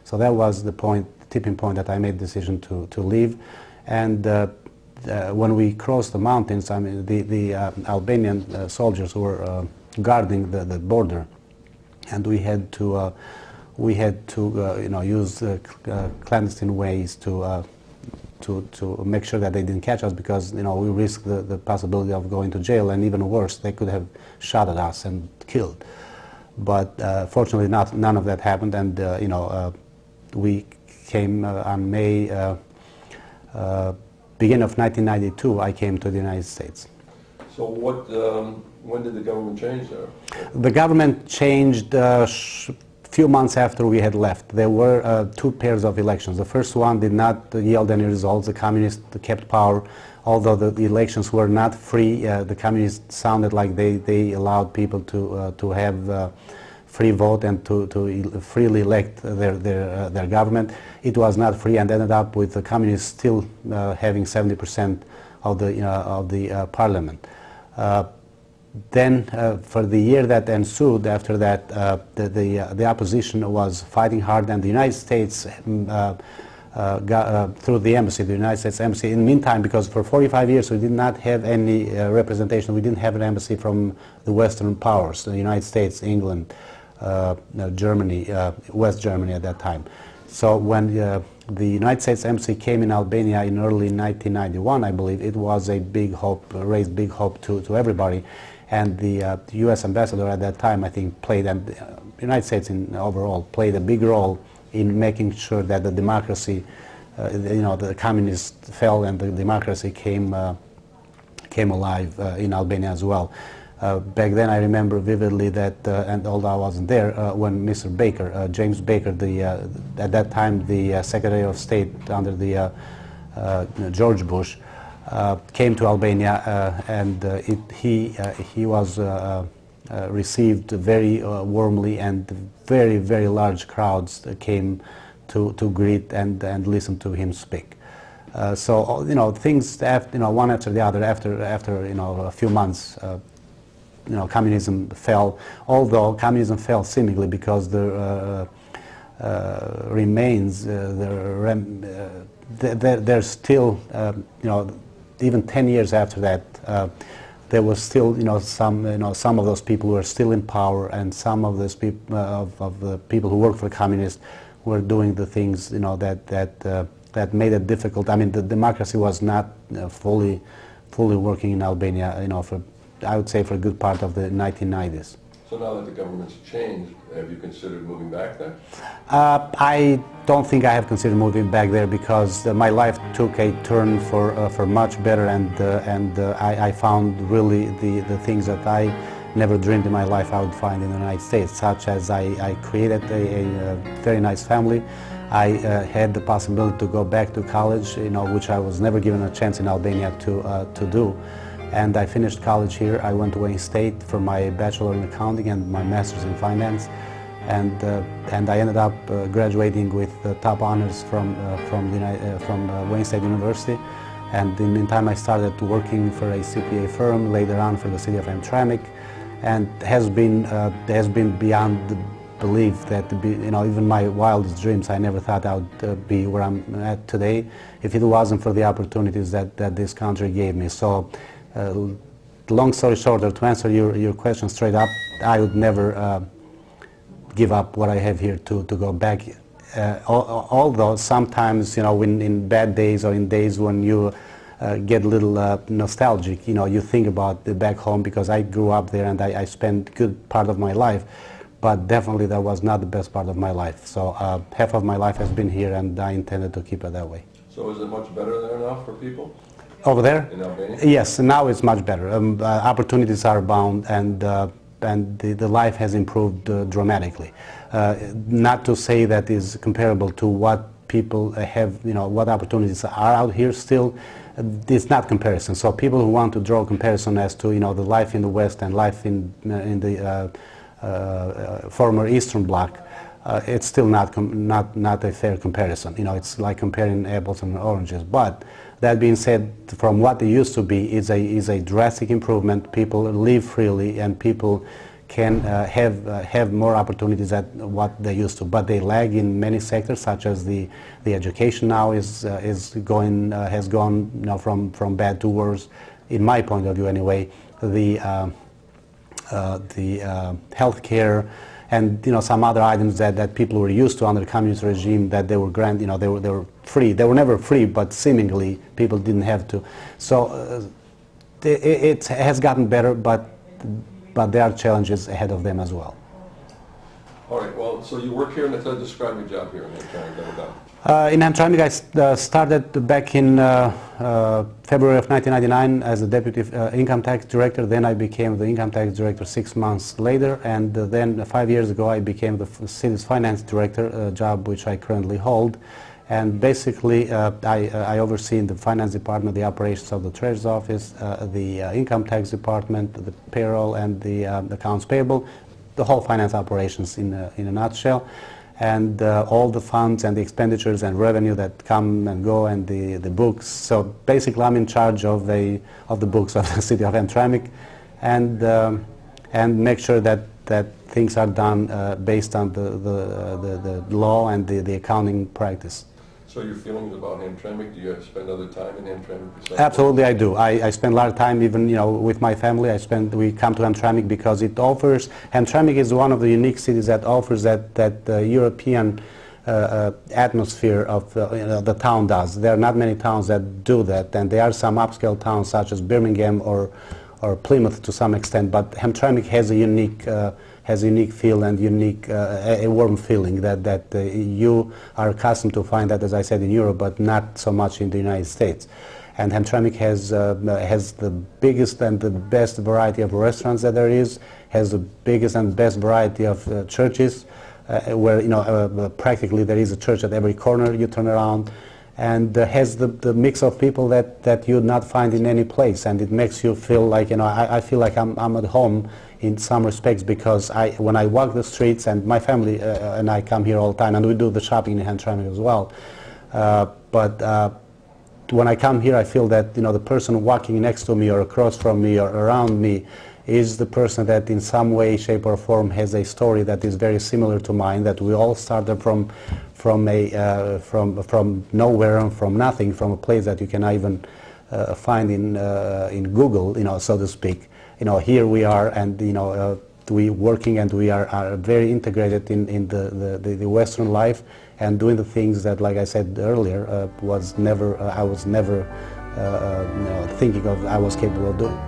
So that was the tipping point that I made the decision to leave. And when we crossed the mountains, I mean, the Albanian soldiers were guarding the border, and we had to use clandestine ways to make sure that they didn't catch us, because we risked the possibility of going to jail, and even worse, they could have shot at us and killed. But fortunately, none of that happened, and we came on May. Beginning of 1992, I came to the United States. So when did the government change there? The government changed a few months after we had left. There were two pairs of elections. The first one did not yield any results. The communists kept power. Although the elections were not free, the communists sounded like they allowed people to have free vote and to freely elect their government. It was not free, and ended up with the communists still having 70% of the parliament. Then, for the year that ensued after that, the opposition was fighting hard, and the United States through the embassy, the United States embassy. In the meantime, because for 45 years we did not have any representation, we didn't have an embassy from the Western powers, the United States, England, Germany, West Germany at that time. So when the United States embassy came in Albania in early 1991, I believe, it was a big hope, raised big hope to everybody. And the U.S. ambassador at that time, I think, played, and the United States overall played a big role in making sure that the democracy, the communists fell and the democracy came alive in Albania as well. Back then, I remember vividly that, and although I wasn't there, when Mr. Baker, James Baker, at that time the Secretary of State under the George Bush, came to Albania, and he was received very warmly, and very, very large crowds came to greet and listen to him speak. So things one after the other. After a few months, communism fell. Although communism fell seemingly because the remains, there's still, even 10 years after that, there was still, some of those people who are still in power, and some of those people, of the people who work for the communists, were doing the things, that made it difficult. I mean, the democracy was not fully working in Albania, I would say for a good part of the 1990s. So now that the government's changed, have you considered moving back there? I don't think I have considered moving back there, because my life took a turn for much better, and I found really the things that I never dreamed in my life I would find in the United States, such as I created a very nice family. I had the possibility to go back to college, which I was never given a chance in Albania to do. And I finished college here. I went to Wayne State for my bachelor in accounting and my master's in finance, and I ended up graduating with top honors from Wayne State University. And in the meantime, I started working for a CPA firm, later on for the city of Hamtramck, and has been beyond the belief that even my wildest dreams, I never thought I would be where I'm at today if it wasn't for the opportunities that this country gave me. So. Long story short, to answer your question straight up, I would never give up what I have here to go back. Although sometimes, when in bad days or in days when you get a little nostalgic, you think about the back home, because I grew up there and I spent a good part of my life, but definitely that was not the best part of my life. So half of my life has been here, and I intended to keep it that way. So is it much better there now for people? Over there? In Albania? Yes, now it's much better. Opportunities are abound, and the life has improved dramatically. Not to say that is comparable to what people have, what opportunities are out here. Still, it's not comparison. So people who want to draw comparison as to the life in the West and life in the former Eastern Bloc, it's still not a fair comparison. It's like comparing apples and oranges. But that being said, from what it used to be, is a drastic improvement. People live freely, and people can have more opportunities than what they used to, but they lag in many sectors, such as the education now has gone from bad to worse, in my point of view anyway. The healthcare and some other items that people were used to under the communist regime, that they were they were free. They were never free, but seemingly people didn't have to. So it has gotten better, but there are challenges ahead of them as well. All right, well, so you work here, and describe your job here in Hamtramck. In Hamtramck, I started back in February of 1999 as a deputy income tax director. Then I became the income tax director 6 months later, and then 5 years ago I became the city's finance director, a job which I currently hold. And basically I oversee in the finance department the operations of the treasurer's office, the income tax department, the payroll, and the accounts payable, the whole finance operations in a nutshell. And all the funds and the expenditures and revenue that come and go, and the books. So basically I'm in charge of the books of the city of Hamtramck, and make sure that things are done based on the law and the accounting practice. So your feelings about Hamtramck, do you spend other time in Hamtramck? Absolutely, I do. I spend a lot of time, even with my family. We come to Hamtramck because it offers. Hamtramck is one of the unique cities that offers that European atmosphere of the town does. There are not many towns that do that, and there are some upscale towns such as Birmingham or Plymouth to some extent. But Hamtramck has a unique feel and a warm feeling that you are accustomed to find that, as I said, in Europe, but not so much in the United States. And Hamtramck has the biggest and the best variety of restaurants that there is, has the biggest and best variety of churches, where practically there is a church at every corner you turn around, and has the mix of people that you would not find in any place, and it makes you feel like I feel like I'm at home in some respects, because when I walk the streets, and my family and I come here all the time, and we do the shopping in Hamtramck as well, but when I come here I feel that the person walking next to me or across from me or around me is the person that in some way, shape or form has a story that is very similar to mine, that we all started from nowhere and from nothing, from a place that you cannot even find in Google, so to speak. Here we are, and we working, and we are very integrated in the Western life, and doing the things that, like I said earlier, I was never thinking of I was capable of doing.